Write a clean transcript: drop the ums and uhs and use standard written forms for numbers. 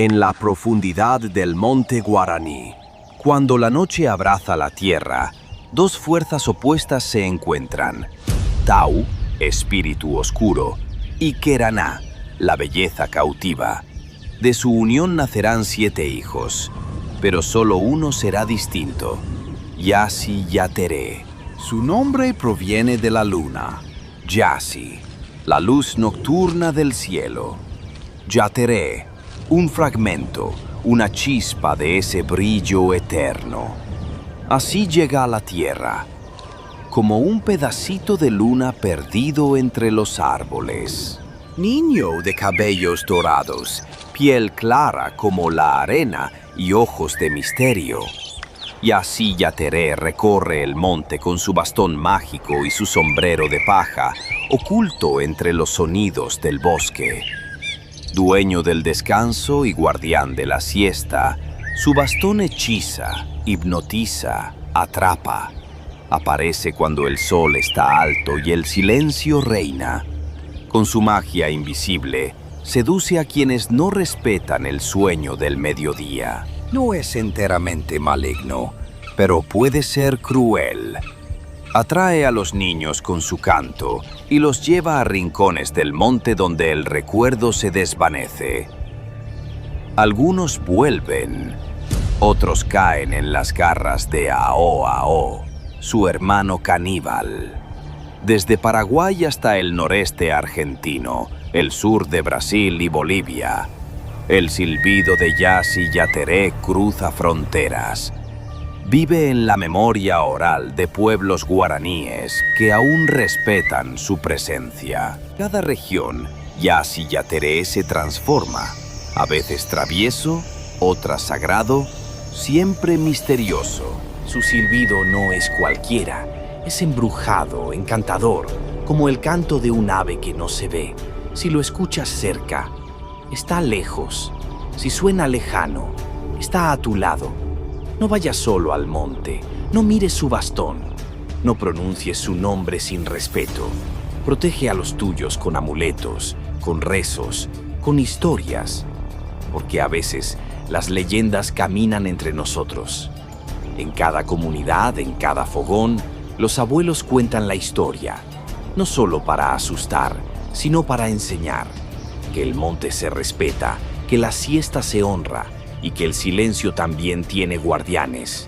En la profundidad del monte Guaraní, cuando la noche abraza la tierra, dos fuerzas opuestas se encuentran: Tau, espíritu oscuro, y Keraná, la belleza cautiva. De su unión nacerán 7 hijos, pero solo uno será distinto: Yassi-Yateré. Su nombre proviene de la luna, Yassi, la luz nocturna del cielo. Yateré, un fragmento, una chispa de ese brillo eterno. Así llega a la tierra, como un pedacito de luna perdido entre los árboles. Niño de cabellos dorados, piel clara como la arena y ojos de misterio. Yassi-Yateré recorre el monte con su bastón mágico y su sombrero de paja, oculto entre los sonidos del bosque. Dueño del descanso y guardián de la siesta, su bastón hechiza, hipnotiza, atrapa. Aparece cuando el sol está alto y el silencio reina. Con su magia invisible, seduce a quienes no respetan el sueño del mediodía. No es enteramente maligno, pero puede ser cruel. Atrae a los niños con su canto y los lleva a rincones del monte donde el recuerdo se desvanece. Algunos vuelven, otros caen en las garras de Ao-Ao, su hermano caníbal. Desde Paraguay hasta el noreste argentino, el sur de Brasil y Bolivia, el silbido de Yassi-Yateré cruza fronteras. Vive en la memoria oral de pueblos guaraníes que aún respetan su presencia. Cada región, Yassi-Yateré se transforma, a veces travieso, otras sagrado, siempre misterioso. Su silbido no es cualquiera, es embrujado, encantador, como el canto de un ave que no se ve. Si lo escuchas cerca, está lejos. Si suena lejano, está a tu lado. No vayas solo al monte, no mires su bastón, no pronuncies su nombre sin respeto. Protege a los tuyos con amuletos, con rezos, con historias, porque a veces las leyendas caminan entre nosotros. En cada comunidad, en cada fogón, los abuelos cuentan la historia, no solo para asustar, sino para enseñar que el monte se respeta, que la siesta se honra, y que el silencio también tiene guardianes.